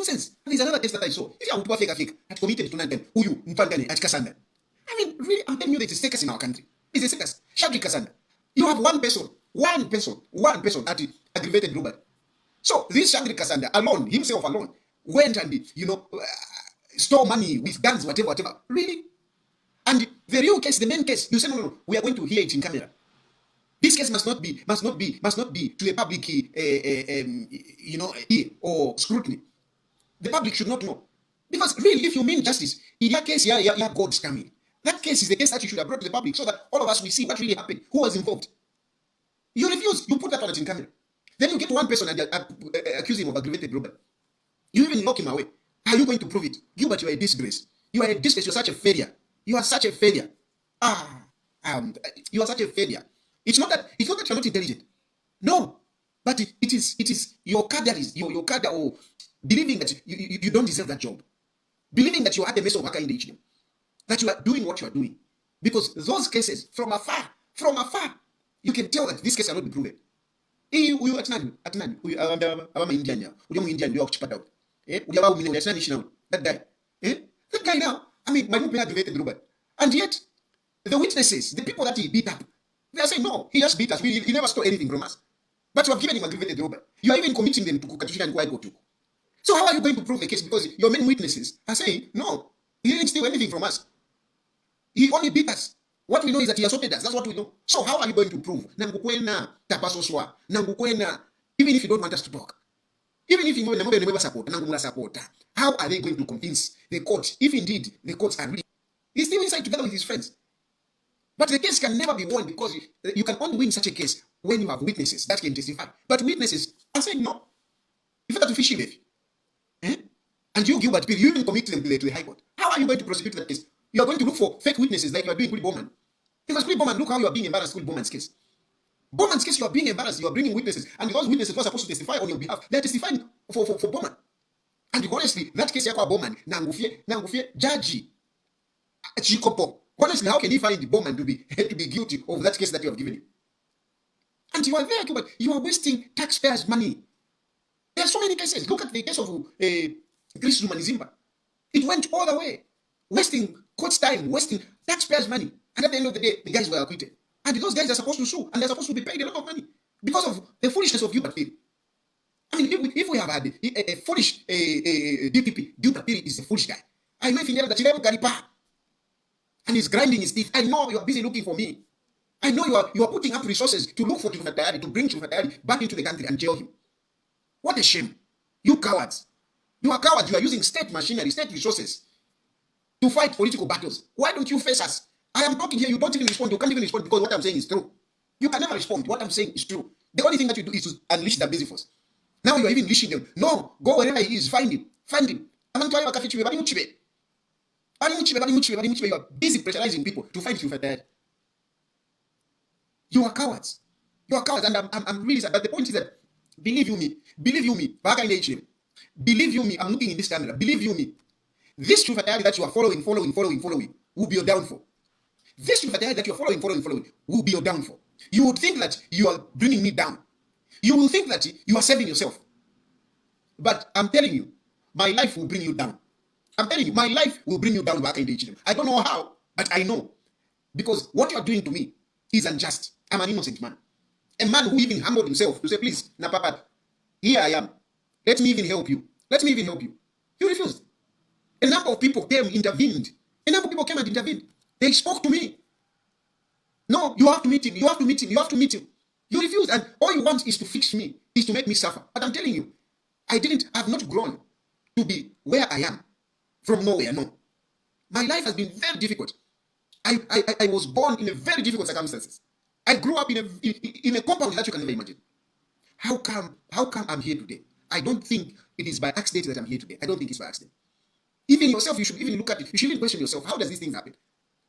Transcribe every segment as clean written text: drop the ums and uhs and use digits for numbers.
nonsense. And there's another case that I saw. If you are fake, had committed to 9 who you mpangani at Kasanda. I mean, really, I'm telling you, there's a circus in our country. It's a circus. Shadri Kasanda. You have one person at aggravated robbery. So this Shadri Kasanda alone, himself alone, went and stole money with guns, whatever. Really? And the real case, the main case, you say no, we are going to hear it in camera. This case must not be to a public, ear or scrutiny. The public should not know. Because really, if you mean justice, in that case, God's coming. That case is the case that you should have brought to the public so that all of us will see what really happened, who was involved. You refuse, you put that on it in camera. Then you get one person and accuse him of aggravated robbery. You even lock him away. How are you going to prove it? Gilbert, you are a disgrace. You are a disgrace. You're such a failure. You are such a failure. You are such a failure. It's not that you're not intelligent. No. But it is your cadre, your cadre, or believing that you don't deserve that job. Believing that you are at the mess of Hakainde Hichilema. That you are doing what you are doing. Because those cases, from afar, you can tell that this case cannot be proven. That guy now, I mean, my aggravated robbery. And yet, the witnesses, the people that he beat up, they are saying, no, he just beat us. He never stole anything from us. But you have given him aggravated robbery. You are even committing them to Kukatushi and Kwaiko. So how are you going to prove the case? Because your main witnesses are saying, no, he didn't steal anything from us. He only beat us. What we know is that he assaulted us. That's what we know. So how are you going to prove? Even if you don't want us to talk. Even if you know support. How are they going to convince the court, if indeed the courts are real? He's still inside together with his friends. But the case can never be won because you can only win such a case when you have witnesses that can testify. But witnesses are saying no. If you have to fish him, and you, Gilbert, you even commit them to the High Court. How are you going to prosecute that case? You are going to look for fake witnesses like you are doing with Bowman. Because with Bowman, look how you are being embarrassed with Bowman's case. Bowman's case, you are being embarrassed. You are bringing witnesses. And those witnesses who are supposed to testify on your behalf, they are testifying for Bowman. And honestly, that case, Bowman, Nangufie, Jaji, Chikopo. Honestly, how can he find Bowman to be guilty of that case that you have given him? And you are there, but you are wasting taxpayers' money. There are so many cases. Look at the case of Chris Zumanizimba. It went all the way, wasting court's time, wasting taxpayers' money. And at the end of the day, the guys were acquitted. And those guys are supposed to sue, and they're supposed to be paid a lot of money because of the foolishness of Gilbert Perry. I mean, if we have had a foolish DPP, Gilbert Perry is a foolish guy. I know if he never that Garipa, and he's grinding his teeth. I know you are busy looking for me. I know you are putting up resources to look for Chilufya Tayali, to bring Chilufya Tayali back into the country and jail him. What a shame. You cowards. You are cowards. You are using state machinery, state resources to fight political battles. Why don't you face us? I am talking here. You don't even respond. You can't even respond because what I'm saying is true. You can never respond. What I'm saying is true. The only thing that you do is to unleash the basic force. Now you are even leashing them. No, go wherever he is. Find him. Find him. You are busy pressurizing people to find Chilufya Tayali. You are cowards. You are cowards. And I'm really sad. But the point is that, believe you me, Hakainde Hichilema, believe you me, I'm looking in this camera, believe you me, this Chilufya Tayali that you are following will be your downfall. This Chilufya Tayali that you are following will be your downfall. You would think that you are bringing me down. You will think that you are saving yourself. But I'm telling you, my life will bring you down. I'm telling you, my life will bring you down, Hakainde Hichilema. I don't know how, but I know. Because what you are doing to me is unjust. I'm an innocent man. A man who even humbled himself to say, please, Napapa, here I am. Let me even help you. Let me even help you. You refused. A number of people came, intervened. A number of people came and intervened. They spoke to me. No, you have to meet him. You have to meet him. You have to meet him. You refused. And all you want is to fix me, is to make me suffer. But I'm telling you, I have not grown to be where I am from nowhere. No. My life has been very difficult. I was born in a very difficult circumstances. I grew up in a compound that you can never imagine. How come I'm here today? I don't think it is by accident that I'm here today. I don't think it's by accident. Even yourself, you should even look at it. You should even question yourself. How does this thing happen?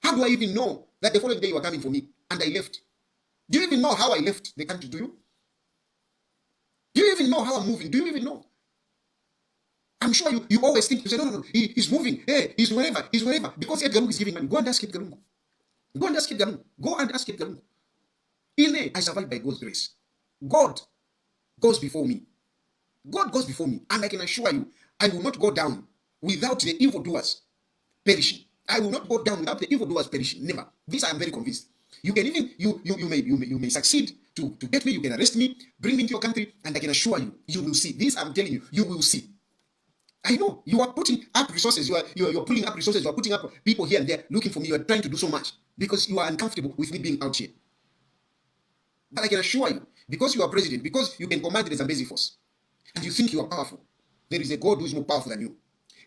How do I even know that the following day you are coming for me and I left? Do you even know how I left the country? Do you? Do you even know how I'm moving? Do you even know? I'm sure you always think, you say, no, he's moving. Hey, he's wherever. Because Edgar Lungu is giving money. Go and ask Edgar Lungu. Go and ask Edgar Lungu. Go and ask Edgar Lungu. I survived by God's grace. God goes before me. God goes before me. And I can assure you, I will not go down without the evildoers perishing. I will not go down without the evildoers perishing. Never. This I am very convinced. You can even you may succeed to get me. You can arrest me, bring me into your country, and I can assure you, you will see. This I'm telling you, you will see. I know you are putting up resources. You're pulling up resources. You are putting up people here and there looking for me. You are trying to do so much because you are uncomfortable with me being out here. But I can assure you, because you are president, because you can command the Zambezi force, and you think you are powerful, there is a God who is more powerful than you.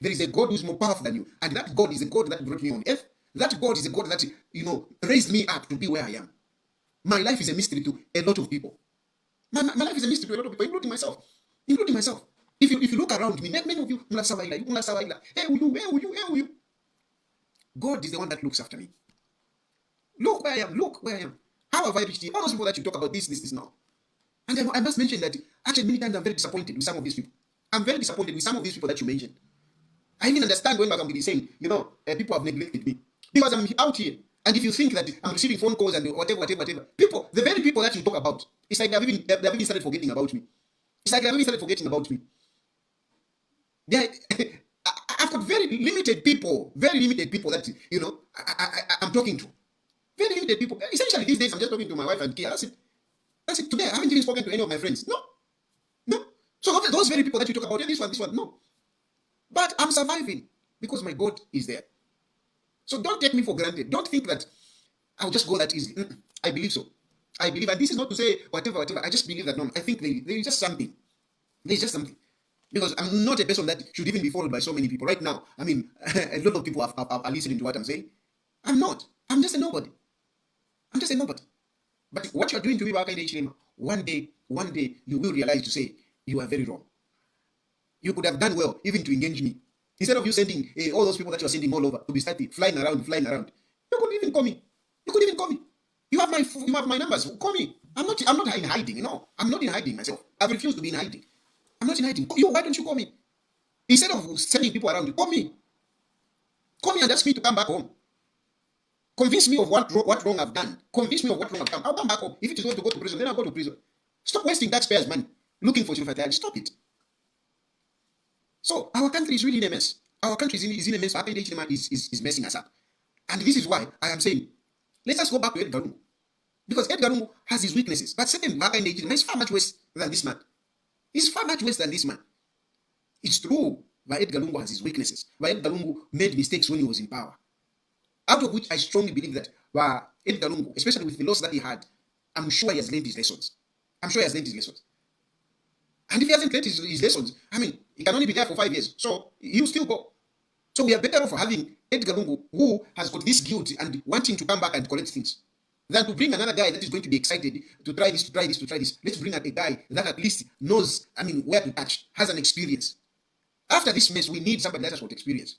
There is a God who is more powerful than you, and that God is a God that brought me on earth. That God is a God that raised me up to be where I am. My life is a mystery to a lot of people. My life is a mystery to a lot of people, including myself. Including myself. If you look around me, many of you, hey, will you? God is the one that looks after me. Look where I am. Look where I am. How have I reached here? All those people that you talk about this now. And I must mention that actually many times I'm very disappointed with some of these people. I'm very disappointed with some of these people that you mentioned. I even understand when Magam is saying, people have neglected me. Because I'm out here. And if you think that I'm receiving phone calls and whatever, people, the very people that you talk about, it's like they've even started forgetting about me. It's like they've even started forgetting about me. I've got very limited people that, I'm talking to. Very limited people. Essentially, these days, I'm just talking to my wife and Kia. That's it. Today, I haven't even spoken to any of my friends. No. So those very people that you talk about, this one, no. But I'm surviving because my God is there. So don't take me for granted. Don't think that I'll just go that easy. I believe so. I believe, and this is not to say whatever. I just believe that, no, I think there is just something. There's just something. Because I'm not a person that should even be followed by so many people. Right now, I mean, a lot of people are listening to what I'm saying. I'm not. I'm just a nobody. But what you're doing to me, Hakainde Hichilema, one day, you will realize to say, you are very wrong. You could have done well even to engage me. Instead of you sending all those people that you're sending all over to be starting flying around. You couldn't even call me. You have my numbers. Call me. I'm not in hiding, I'm not in hiding myself. I've refused to be in hiding. I'm not in hiding. Why don't you call me? Instead of sending people around, call me. Call me and ask me to come back home. Convince me of what wrong I've done. I'll come back home. If it is going to go to prison, then I'll go to prison. Stop wasting taxpayers' money looking for Chilufya Tayali. Stop it. So our country is really in a mess. Our country is in a mess. Hakainde Hichilema is messing us up. And this is why I am saying, let's just go back to Edgar Lungu. Because Edgar Lungu has his weaknesses. But second, Hakainde Hichilema is far much worse than this man. He's far much worse than this man. It's true that Edgar Lungu has his weaknesses. But Edgar Lungu made mistakes when he was in power. Out of which I strongly believe that Edgar Lungu, especially with the loss that he had, I'm sure he has learned his lessons. And if he hasn't learned his lessons, I mean, he can only be there for 5 years. So he'll still go. So we are better off having Edgar Lungu, who has got this guilt and wanting to come back and collect things, than to bring another guy that is going to be excited to try this. Let's bring a guy that at least knows, where to touch, has an experience. After this mess, we need somebody that has got experience.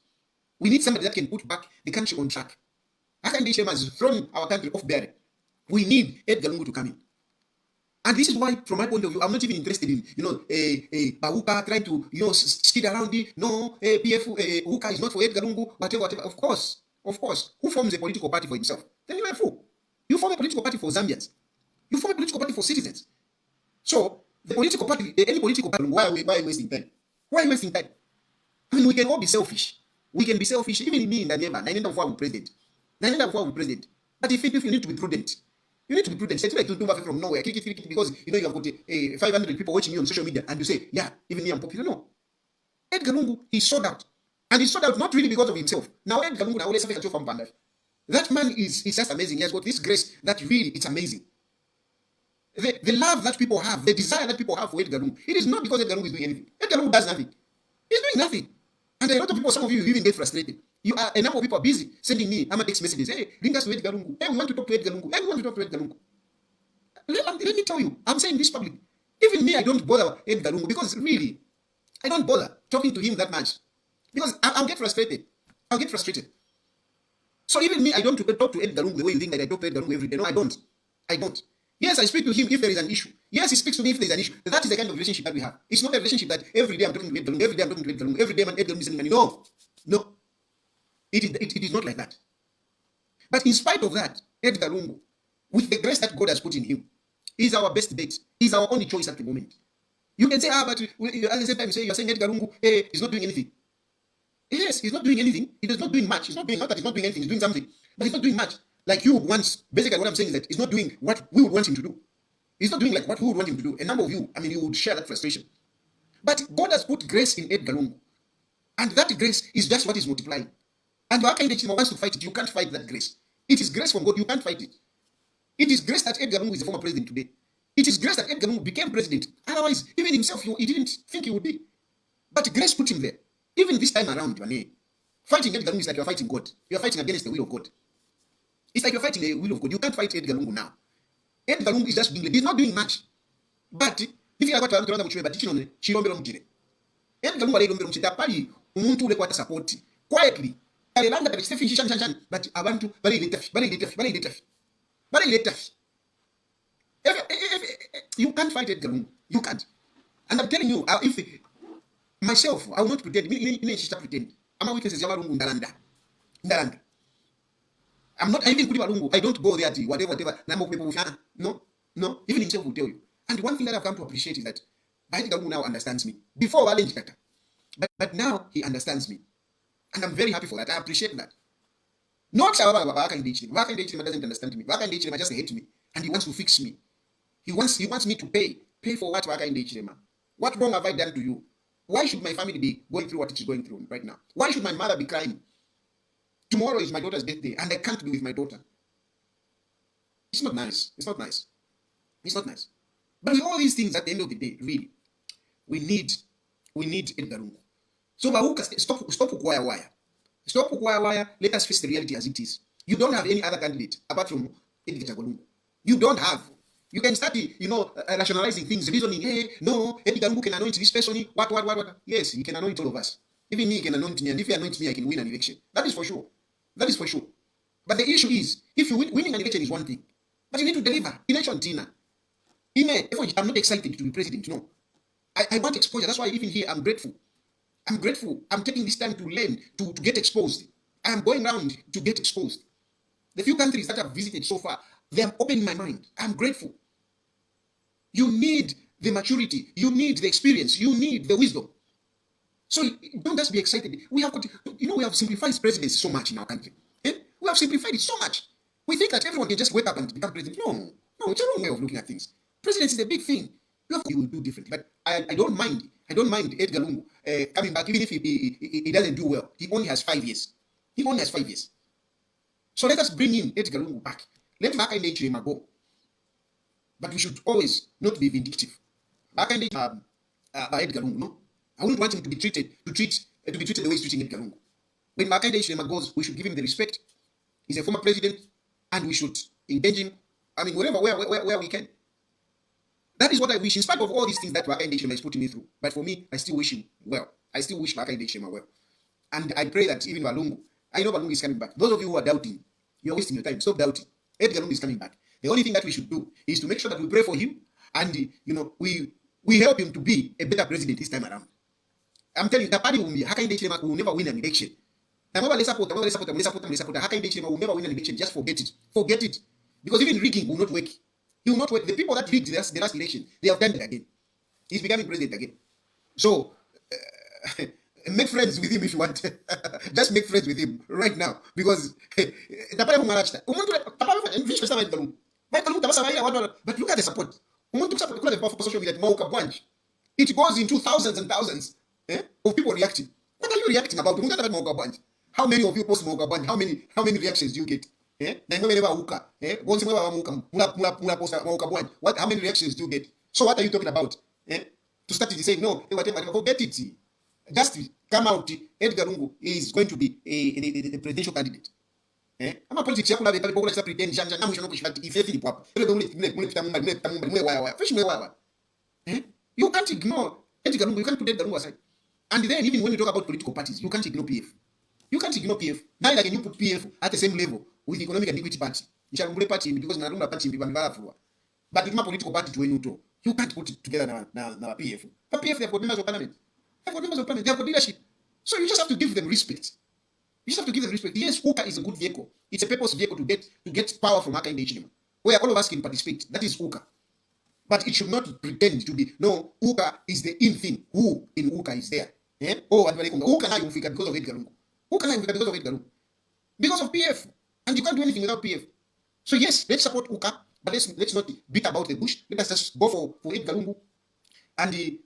We need somebody that can put back the country on track. Hakainde Hichilema has thrown our country off bearing. We need Edgar Lungu to come in. And this is why, from my point of view, I'm not even interested in, Bauka trying to, skid around it. No, PF, Uka is not for Edgar Lungu, whatever. Of course. Who forms a political party for himself? Then you are a fool. You form a political party for Zambians. You form a political party for citizens. So, the political party, any political party, why are we wasting time? Why are we wasting time? We can all be selfish. We can be selfish, even me in the neighbor. I need to president. But if you need to be prudent, Say like to do from nowhere, because you have got 500 people watching you on social media, and you say, yeah, even me, I'm popular. No. Edgar Lungu, he sold out. And he sold out not really because of himself. Now, Edgar Lungu, always something from Bandai. That man is just amazing. He has got this grace that really, it's amazing. The love that people have, the desire that people have for Edgar Lungu, it is not because Edgar Lungu is doing anything. Edgar Lungu does nothing. He's doing nothing. And a lot of people, some of you even get frustrated. A number of people are busy sending me text messages. Hey, bring us to Edgar Lungu. Hey, we want to talk to Edgar Lungu. Let me tell you, I'm saying this public. Even me, I don't bother Edgar Lungu because really, I don't bother talking to him that much. Because I'll get frustrated. So even me, I don't talk to Edgar Lungu the way you think that I talk to Edgar Lungu every day. No, I don't. Yes, I speak to him if there is an issue. Yes, he speaks to me if there is an issue. That is the kind of relationship that we have. It's not a relationship that every day I'm talking to Edgar Lungu, every day I'm talking to Edgar Lungu, every day Edgar Lungu is sending money. No. It is not like that. But in spite of that, Edgar Lungu, with the grace that God has put in him, is our best bet. He's our only choice at the moment. You can say, but at the same time, you say you're saying Edgar Lungu, he's not doing anything. Yes, he's not doing anything. He is not doing much. He's not doing, not that he's not doing anything, he's doing something. But he's not doing much. Like you once, basically what I'm saying is that he's not doing what we would want him to do. He's not doing like what we would want him to do. A number of you, I mean, you would share that frustration. But God has put grace in Edgar Lungu. And that grace is just what is multiplying. And Hakainde Hichilema wants to fight it. You can't fight that grace. It is grace from God. You can't fight it. It is grace that Edgar Lungu is the former president today. It is grace that Edgar Lungu became president. Otherwise, even himself, he didn't think he would be. But grace put him there. Even this time around, fighting Edgar Lungu is like you're fighting God. You're fighting against the will of God. It's like you're fighting the will of God. You can't fight Edgar Lungu now. Edgar Lungu is just being led. He's not doing much. But if you are going to Chilufya Edgar Lungu alilombera mchita pali umuntu ule kwata support quietly. Alelanga that Stephen Shan but abantu bali letafi. You can't fight Edgar Lungu. You can't. And I'm telling you, if myself, I will not pretend. Pretend. I'm a witness. Ndalanda. I'm not even Kuli Balungu. I don't go there to whatever. Number of people. No. Even himself will tell you. And one thing that I've come to appreciate is that Edgar Lungu now understands me. Before but now he understands me. And I'm very happy for that. I appreciate that. Not Hakainde Hichilema. Hakainde Hichilema doesn't understand me. Hakainde Hichilema just hates me. And he wants to fix me. He wants me to pay for what Hakainde Hichilema. What wrong have I done to you? Why should my family be going through what it is going through right now? Why should my mother be crying? Tomorrow is my daughter's birthday and I can't be with my daughter. It's not nice. But with all these things, at the end of the day, really, we need Edgar Lungu. So stop wire. Stop wire. Let us face the reality as it is. You don't have any other candidate apart from Edgar Lungu. You don't have. You can start, rationalizing things, reasoning. Hey, no, Edgar Lungu can anoint this person. What? Yes, he can anoint all of us. Even me, he can anoint me, and if he anoints me, I can win an election. That is for sure. But the issue is, if you winning an election is one thing, but you need to deliver. Election, Tina. I'm not excited to be president. No, I want exposure. That's why even here, I'm grateful. I'm taking this time to learn, to get exposed. I am going around to get exposed. The few countries that I've visited so far, they have opened my mind. I'm grateful. You need the maturity. You need the experience. You need the wisdom. So don't just be excited. We have simplified presidency so much in our country. We have simplified it so much. We think that everyone can just wake up and become president. No, it's a wrong way of looking at things. Presidency is a big thing. You will do differently. But I don't mind Edgar Lungu coming back, even if he doesn't do well. He only has 5 years. So let us bring in Edgar Lungu back. Let Hakainde Hichilema go. But we should always not be vindictive. Hakainde Edgar Lungu, no? I wouldn't want him to be treated the way he's treating Edgar Lungu. When Hakainde Hichilema goes, we should give him the respect. He's a former president, and we should engage him. Where we can. That is what I wish, in spite of all these things that Hakainde Hichilema is putting me through. But for me, I still wish him well. I still wish Hakainde Hichilema well. And I pray that even Balungu, I know Balungu is coming back. Those of you who are doubting, you're wasting your time. Stop doubting. Edgar Lungu is coming back. The only thing that we should do is to make sure that we pray for him and we help him to be a better president this time around. I'm telling you, Hakainde Hichilema will never win an election. Hakainde Hichilema will never win an election. Just forget it. Because even rigging will not work. He will not work. The people that rigged the last election, they have done it again. He's becoming president again. So, make friends with him if you want. Just make friends with him right now. Because, but look at the support. It goes into thousands and thousands of people reacting. What are you reacting about? How many of you post Mauka? How many reactions do you get? What? How many reactions do you get? So what are you talking about? To start to say no, whatever, forget it. Just come out. Edgar Lungu is going to be a presidential candidate. I'm a politics. You can't ignore Edgar Lungu. You can't put Edgar Lungu aside. And then even when you talk about political parties, you can't ignore PF. Neither can you put PF at the same level with the Economic and Equity Party. Because but in my political party to neutral, you can't put it together now PF. But PF, they've got members of parliament. They've got leadership. So you just have to give them respect. Yes, UKA is a good vehicle. It's a purpose vehicle to get power from Hakainde Hichilema, where all of us can participate. That is UKA. But it should not pretend to be, no, Uka is the in thing. Who in Uka is there? Eh? Oh, who can I Ufika because of Edgar Lungu? Who can I Ufika because of Edgar Lungu? Because of PF. And you can't do anything without PF. So yes, let's support Uka, but let's not beat about the bush. Let us just go for Edgar Lungu. And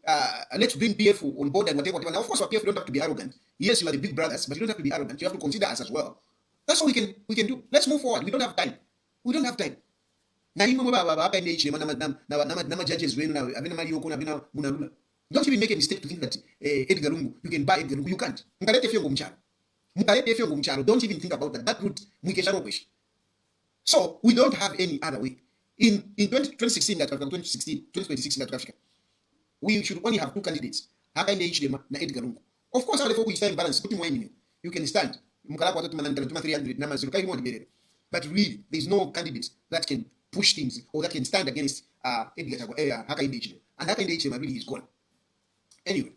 let's bring PF on board and whatever. Now, of course, for PF, you don't have to be arrogant. Yes, you are the big brothers, but you don't have to be arrogant. You have to consider us as well. That's all we can do. Let's move forward. We don't have time. We don't have time. Don't even make a mistake to think that Edgar Lungu, you can buy Edgar Lungu. You can't. Don't even think about that. That route, so we don't have any other way. In 2016, 2026 in Africa, we should only have two candidates, Hakainde Hichilema and Edgar Lungu. Of course, all the folk will stand balance. You can stand. But really, there is no candidate that can push things or that can stand against Hakainde Hichilema. And Hakainde Hichilema really is gone. Anyway.